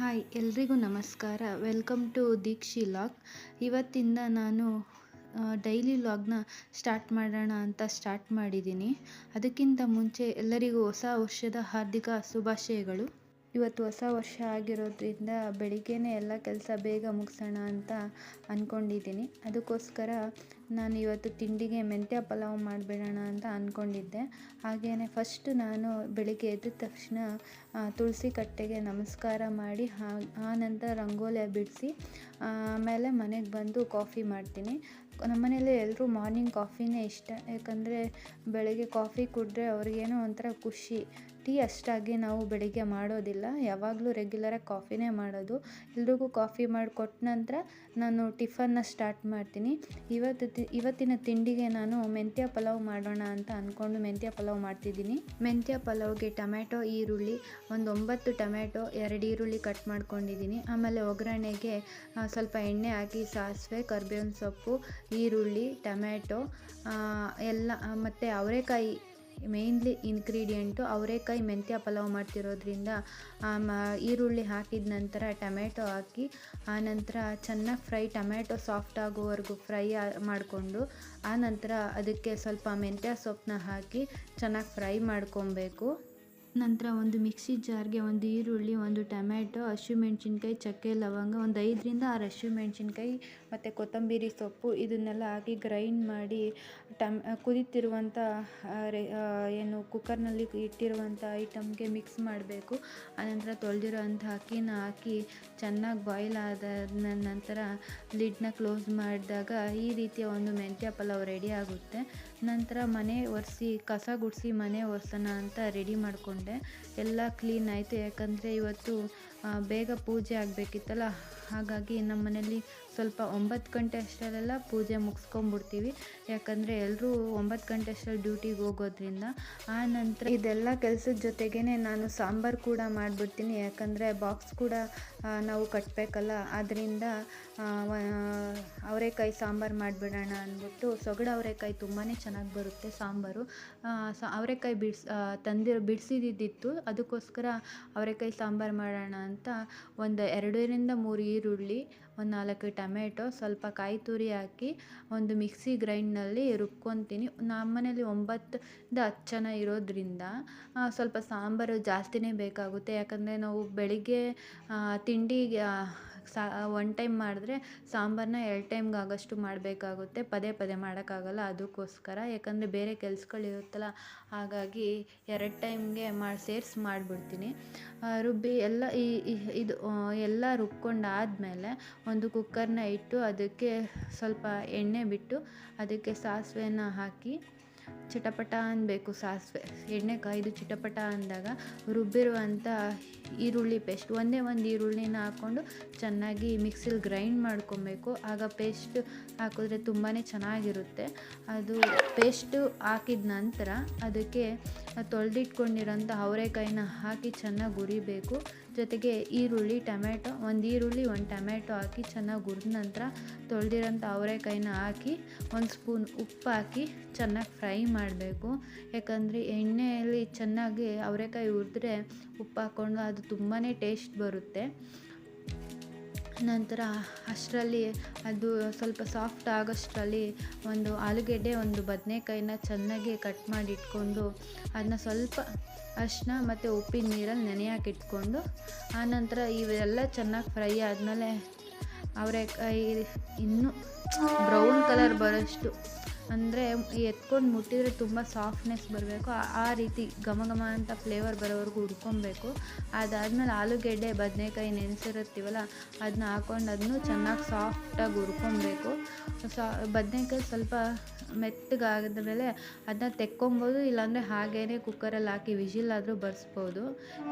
Hi ಎಲ್ರಿಗೂ ನಮಸ್ಕಾರ. Welcome to Deekshi log. ಇವತ್ತಿಂದ ನಾನು ಡೈಲಿ ಲಾಗ್ನ ಸ್ಟಾರ್ಟ್ ಮಾಡೋಣ ಅಂತ ಸ್ಟಾರ್ಟ್ ಮಾಡಿದ್ದೀನಿ. ಅದಕ್ಕಿಂತ ಮುಂಚೆ ಎಲ್ಲರಿಗೂ ಹೊಸ ವರ್ಷದ ಹಾರ್ದಿಕ ಶುಭಾಶಯಗಳು. ಇವತ್ತು ಹೊಸ ವರ್ಷ ಆಗಿರೋದ್ರಿಂದ ಬೆಳಿಗ್ಗೆನೇ ಎಲ್ಲ ಕೆಲಸ ಬೇಗ ಮುಗಿಸೋಣ ಅಂತ ಅಂದ್ಕೊಂಡಿದ್ದೀನಿ. ಅದಕ್ಕೋಸ್ಕರ ನಾನು ಇವತ್ತು ತಿಂಡಿಗೆ ಮೆಂತ್ಯ ಪಲಾವ್ ಮಾಡಿಬಿಡೋಣ ಅಂತ ಅಂದ್ಕೊಂಡಿದ್ದೆ. ಹಾಗೆಯೇ ಫಸ್ಟ್ ನಾನು ಬೆಳಿಗ್ಗೆ ಎದ್ದ ತಕ್ಷಣ ತುಳಸಿ ಕಟ್ಟೆಗೆ ನಮಸ್ಕಾರ ಮಾಡಿ ಆ ನಂತರ ರಂಗೋಲಿ ಬಿಡಿಸಿ ಆಮೇಲೆ ಮನೆಗೆ ಬಂದು ಕಾಫಿ ಮಾಡ್ತೀನಿ. ನಮ್ಮನೇಲಿ ಎಲ್ಲರೂ ಮಾರ್ನಿಂಗ್ ಕಾಫಿನೇ ಇಷ್ಟ. ಯಾಕಂದರೆ ಬೆಳಗ್ಗೆ ಕಾಫಿ ಕುಡಿದ್ರೆ ಅವ್ರಿಗೇನೋ ಒಂಥರ ಖುಷಿ. ಟೀ ಅಷ್ಟಾಗಿ ನಾವು ಬೆಳಿಗ್ಗೆ ಮಾಡೋದಿಲ್ಲ, ಯಾವಾಗಲೂ ರೆಗ್ಯುಲರಾಗಿ ಕಾಫಿನೇ ಮಾಡೋದು. ಎಲ್ರಿಗೂ ಕಾಫಿ ಮಾಡಿಕೊಟ್ಟ ನಂತರ ನಾನು ಟಿಫನ್ನ ಸ್ಟಾರ್ಟ್ ಮಾಡ್ತೀನಿ. ಇವತ್ತಿನ ತಿಂಡಿಗೆ ನಾನು ಮೆಂತ್ಯ ಪಲಾವ್ ಮಾಡೋಣ ಅಂತ ಅಂದ್ಕೊಂಡು ಮೆಂತ್ಯ ಪಲಾವ್ ಮಾಡ್ತಿದ್ದೀನಿ. ಮೆಂತ್ಯ ಪಲಾವ್ಗೆ ಟೊಮ್ಯಾಟೊ, ಈರುಳ್ಳಿ, ಒಂದು 9 ಟೊಮ್ಯಾಟೊ, 2 ಈರುಳ್ಳಿ ಕಟ್ ಮಾಡ್ಕೊಂಡಿದ್ದೀನಿ. ಆಮೇಲೆ ಒಗ್ಗರಣೆಗೆ ಸ್ವಲ್ಪ ಎಣ್ಣೆ ಹಾಕಿ ಸಾಸಿವೆ, ಕರಿಬೇವಿನ ಸೊಪ್ಪು, ಈರುಳ್ಳಿ, ಟೊಮ್ಯಾಟೊ ಎಲ್ಲ ಮತ್ತು ಅವರೆಕಾಯಿ ಮೇಯ್ನ್ಲಿ ಇಂಗ್ರೀಡಿಯೆಂಟು. ಅವರೆಕಾಯಿ ಮೆಂತ್ಯ ಪಲಾವ್ ಮಾಡ್ತಿರೋದ್ರಿಂದ ಈರುಳ್ಳಿ ಹಾಕಿದ ನಂತರ ಟೊಮ್ಯಾಟೊ ಹಾಕಿ ಆನಂತರ ಚೆನ್ನಾಗಿ ಟೊಮ್ಯಾಟೊ ಸಾಫ್ಟ್ ಆಗೋವರೆಗೂ ಫ್ರೈ ಮಾಡಿಕೊಂಡು ಆನಂತರ ಅದಕ್ಕೆ ಸ್ವಲ್ಪ ಮೆಂತ್ಯ ಸೊಪ್ಪನ್ನ ಹಾಕಿ ಚೆನ್ನಾಗಿ ಫ್ರೈ ಮಾಡ್ಕೊಬೇಕು. ನಂತರ ಒಂದು ಮಿಕ್ಸಿ ಜಾರ್ಗೆ ಒಂದು ಈರುಳ್ಳಿ, ಒಂದು ಟೊಮ್ಯಾಟೊ, ಹಸಿಮೆಣ್ಸಿನ್ಕಾಯಿ, ಚಕ್ಕೆ, ಲವಂಗ, ಒಂದು 5ರಿಂದ 6 ಹಸಿಮೆಣ್ಸಿನ್ಕಾಯಿ ಮತ್ತು ಕೊತ್ತಂಬರಿ ಸೊಪ್ಪು ಇದನ್ನೆಲ್ಲ ಹಾಕಿ ಗ್ರೈಂಡ್ ಮಾಡಿ ಕುದೀತಿರುವಂಥ ಏನು ಕುಕ್ಕರ್ನಲ್ಲಿ ಇಟ್ಟಿರುವಂಥ ಐಟಮ್ಗೆ ಮಿಕ್ಸ್ ಮಾಡಬೇಕು. ಆನಂತರ ತೊಳೆದಿರೋಂಥ ಅಕ್ಕಿನ ಹಾಕಿ ಚೆನ್ನಾಗಿ ಬಾಯ್ಲ್ ಆದ ನಂತರ ಲಿಡ್ನ ಕ್ಲೋಸ್ ಮಾಡಿದಾಗ ಈ ರೀತಿಯ ಒಂದು ಮೆಂತ್ಯ ಪಲಾವ್ ರೆಡಿ ಆಗುತ್ತೆ. ನಂತರ ಮನೆ ಒರೆಸಿ ಕಸ ಗುಡಿಸಿ ಮನೆ ಒರೆಸೋಣ ಅಂತ ರೆಡಿ ಮಾಡಿಕೊಂಡೆ. ಎಲ್ಲ ಕ್ಲೀನ್ ಆಯಿತು. ಯಾಕಂದರೆ ಇವತ್ತು ಬೇಗ ಪೂಜೆ ಆಗಬೇಕಿತ್ತಲ್ಲ, ಹಾಗಾಗಿ ನಮ್ಮ ಮನೇಲಿ ಸ್ವಲ್ಪ 9 ಗಂಟೆ ಅಷ್ಟರಲ್ಲೆಲ್ಲ ಪೂಜೆ ಮುಗಿಸ್ಕೊಂಡ್ಬಿಡ್ತೀವಿ. ಯಾಕಂದರೆ ಎಲ್ಲರೂ 9 ಗಂಟೆ ಅಷ್ಟರಲ್ಲಿ ಡ್ಯೂಟಿಗೆ ಹೋಗೋದ್ರಿಂದ. ಆ ನಂತರ ಇದೆಲ್ಲ ಕೆಲಸದ ಜೊತೆಗೇ ನಾನು ಸಾಂಬಾರು ಕೂಡ ಮಾಡಿಬಿಡ್ತೀನಿ. ಯಾಕಂದರೆ ಬಾಕ್ಸ್ ಕೂಡ ನಾವು ಕಟ್ಟಬೇಕಲ್ಲ, ಆದ್ದರಿಂದ ಅವರೆಕಾಯಿ ಸಾಂಬಾರು ಮಾಡಿಬಿಡೋಣ ಅಂದ್ಬಿಟ್ಟು. ಸೊಗಡು ಅವರೆಕಾಯಿ ತುಂಬಾ ಚೆನ್ನಾಗಿ ಬರುತ್ತೆ ಸಾಂಬಾರು. ಅವರೆಕಾಯಿ ಬಿಡಿಸಿದ್ದಿತ್ತು, ಅದಕ್ಕೋಸ್ಕರ ಅವರೆಕಾಯಿ ಸಾಂಬಾರು ಮಾಡೋಣ ಅಂತ ಒಂದು 2ರಿಂದ 3 ಈರುಳ್ಳಿ, ಒಂದು 4 ಟೊಮ್ಯಾಟೊ, ಸ್ವಲ್ಪ ಕಾಯಿ ತುರಿ ಹಾಕಿ ಒಂದು ಮಿಕ್ಸಿ ಗ್ರೈಂಡ್ನಲ್ಲಿ ರುಬ್ಕೊತೀನಿ. ನಮ್ಮನೇಲಿ 9ರಿಂದ 10 ಜನ ಇರೋದ್ರಿಂದ ಸ್ವಲ್ಪ ಸಾಂಬಾರು ಜಾಸ್ತಿನೇ ಬೇಕಾಗುತ್ತೆ. ಯಾಕಂದರೆ ನಾವು ಬೆಳಿಗ್ಗೆ ತಿಂಡಿಗೆ ಒನ್ ಟೈಮ್ ಮಾಡಿದ್ರೆ ಸಾಂಬಾರನ್ನ 2 ಟೈಮ್ಗೆ ಆಗೋಷ್ಟು ಮಾಡಬೇಕಾಗುತ್ತೆ. ಪದೇ ಪದೇ ಮಾಡೋಕ್ಕಾಗಲ್ಲ. ಅದಕ್ಕೋಸ್ಕರ ಯಾಕಂದರೆ ಬೇರೆ ಕೆಲಸಗಳಿರುತ್ತಲ್ಲ, ಹಾಗಾಗಿ 2 ಟೈಮ್ಗೆ ಸೇರಿಸಿ ಮಾಡಿಬಿಡ್ತೀನಿ. ರುಬ್ಬಿ ಎಲ್ಲ ಇದು ಎಲ್ಲ ರುಬ್ಕೊಂಡಾದಮೇಲೆ ಒಂದು ಕುಕ್ಕರ್ನ ಇಟ್ಟು ಅದಕ್ಕೆ ಸ್ವಲ್ಪ ಎಣ್ಣೆ ಬಿಟ್ಟು ಅದಕ್ಕೆ ಸಾಸಿವೆನ ಹಾಕಿ ಚಿಟಪಟ ಅನ್ನಬೇಕು. ಸಾಸಿವೆ ಎಣ್ಣೆ ಕಾಯ್ದು ಚಿಟಪಟ ಅಂದಾಗ ರುಬ್ಬಿರುವಂಥ ಈರುಳ್ಳಿ ಪೇಸ್ಟ್, ಒಂದೇ ಒಂದು ಈರುಳ್ಳಿನ ಹಾಕ್ಕೊಂಡು ಚೆನ್ನಾಗಿ ಮಿಕ್ಸಿಲಿ ಗ್ರೈಂಡ್ ಮಾಡ್ಕೊಬೇಕು. ಆಗ ಪೇಸ್ಟ್ ಹಾಕಿದ್ರೆ ತುಂಬಾ ಚೆನ್ನಾಗಿರುತ್ತೆ. ಅದು ಪೇಸ್ಟು ಹಾಕಿದ ನಂತರ ಅದಕ್ಕೆ ತೊಳೆದಿಟ್ಕೊಂಡಿರೋಂಥ ಅವರೆಕಾಯಿನ ಹಾಕಿ ಚೆನ್ನಾಗಿ ಹುರಿಬೇಕು. ಜೊತೆಗೆ ಈರುಳ್ಳಿ, ಟೊಮ್ಯಾಟೊ, ಒಂದು ಈರುಳ್ಳಿ, ಒಂದು ಟೊಮ್ಯಾಟೊ ಹಾಕಿ ಚೆನ್ನಾಗಿ ಹುರಿದ ನಂತರ ತೊಳೆದಿರೋಂಥ ಅವರೆಕಾಯಿನ ಹಾಕಿ 1 ಸ್ಪೂನ್ ಉಪ್ಪು ಹಾಕಿ ಚೆನ್ನಾಗಿ ಫ್ರೈ ಮಾಡಬೇಕು. ಯಾಕಂದರೆ ಎಣ್ಣೆಯಲ್ಲಿ ಚೆನ್ನಾಗಿ ಅವರೆಕಾಯಿ ಹುರಿದ್ರೆ ಉಪ್ಪು ಹಾಕ್ಕೊಂಡು ಅದು ತುಂಬಾ ಟೇಸ್ಟ್ ಬರುತ್ತೆ. ನಂತರ ಅಷ್ಟರಲ್ಲಿ ಅದು ಸ್ವಲ್ಪ ಸಾಫ್ಟ್ ಆಗೋಷ್ಟರಲ್ಲಿ ಒಂದು ಆಲೂಗೆಡ್ಡೆ, ಒಂದು ಬದನೆಕಾಯಿನ ಚೆನ್ನಾಗಿ ಕಟ್ ಮಾಡಿ ಇಟ್ಕೊಂಡು ಅದನ್ನ ಸ್ವಲ್ಪ ಅರಿಶಿನ ಮತ್ತು ಉಪ್ಪಿನ ನೀರಲ್ಲಿ ನೆನೆಯಾಕಿಟ್ಕೊಂಡು ಆನಂತರ ಇವೆಲ್ಲ ಚೆನ್ನಾಗಿ ಫ್ರೈ ಆದಮೇಲೆ ಅವರೆಕಾಯಿ ಇನ್ನೂ ಬ್ರೌನ್ ಕಲರ್ ಬರೋಷ್ಟು, ಅಂದರೆ ಎತ್ಕೊಂಡು ಮುಟ್ಟಿದರೆ ತುಂಬ ಸಾಫ್ಟ್ನೆಸ್ ಬರಬೇಕು, ಆ ರೀತಿ ಘಮ ಘಮ ಅಂತ ಫ್ಲೇವರ್ ಬರೋವರೆಗೂ ಹುರ್ಕೊಬೇಕು. ಅದಾದಮೇಲೆ ಆಲೂಗೆಡ್ಡೆ, ಬದನೆಕಾಯಿ ನೆನೆಸಿರುತ್ತೀವಲ್ಲ ಅದನ್ನ ಹಾಕ್ಕೊಂಡು ಅದನ್ನು ಚೆನ್ನಾಗಿ ಸಾಫ್ಟಾಗಿ ಹುರ್ಕೊಬೇಕು. ಬದನೆಕಾಯಿ ಸ್ವಲ್ಪ ಮೆತ್ತಗಾದ ಮೇಲೆ ಅದನ್ನ ತೆಕ್ಕೊಬೋದು, ಇಲ್ಲಾಂದರೆ ಹಾಗೇ ಕುಕ್ಕರಲ್ಲಿ ಹಾಕಿ ವಿಜಿಲಾದರೂ ಬರ್ಸ್ಬೋದು.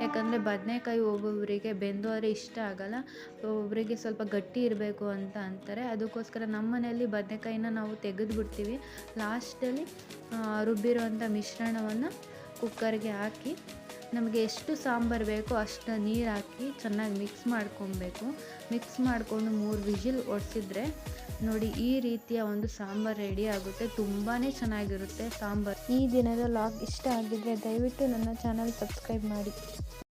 ಯಾಕಂದರೆ ಬದನೆಕಾಯಿ ಒಬ್ಬೊಬ್ಬರಿಗೆ ಬೆಂದೋದ್ರೆ ಇಷ್ಟ ಆಗೋಲ್ಲ, ಒಬ್ಬರಿಗೆ ಸ್ವಲ್ಪ ಗಟ್ಟಿ ಇರಬೇಕು ಅಂತ ಅಂತಾರೆ. ಅದಕ್ಕೋಸ್ಕರ ನಮ್ಮ ಮನೆಯಲ್ಲಿ ಬದನೆಕಾಯಿನ ನಾವು ತೆಗೆದುಬಿಡ್ತೀವಿ. ಲಾಸ್ಟಲ್ಲಿ ರುಬ್ಬಿರುವಂಥ ಮಿಶ್ರಣವನ್ನು ಕುಕ್ಕರ್ಗೆ ಹಾಕಿ ನಮಗೆ ಎಷ್ಟು ಸಾಂಬಾರು ಬೇಕೋ ಅಷ್ಟು ನೀರು ಹಾಕಿ ಚೆನ್ನಾಗಿ ಮಿಕ್ಸ್ ಮಾಡ್ಕೊಬೇಕು. ಮಿಕ್ಸ್ ಮಾಡಿಕೊಂಡು 3 ವಿಜಿಲ್ ಹೊಡೆಸಿದ್ರೆ ನೋಡಿ ಈ ರೀತಿಯ ಒಂದು ಸಾಂಬಾರು ರೆಡಿ ಆಗುತ್ತೆ. ತುಂಬಾ ಚೆನ್ನಾಗಿರುತ್ತೆ ಸಾಂಬಾರು. ಈ ದಿನದ ಲಾಗ್ ಇಷ್ಟ ಆಗಿದ್ದರೆ ದಯವಿಟ್ಟು ನನ್ನ ಚಾನಲ್ ಸಬ್ಸ್ಕ್ರೈಬ್ ಮಾಡಿ.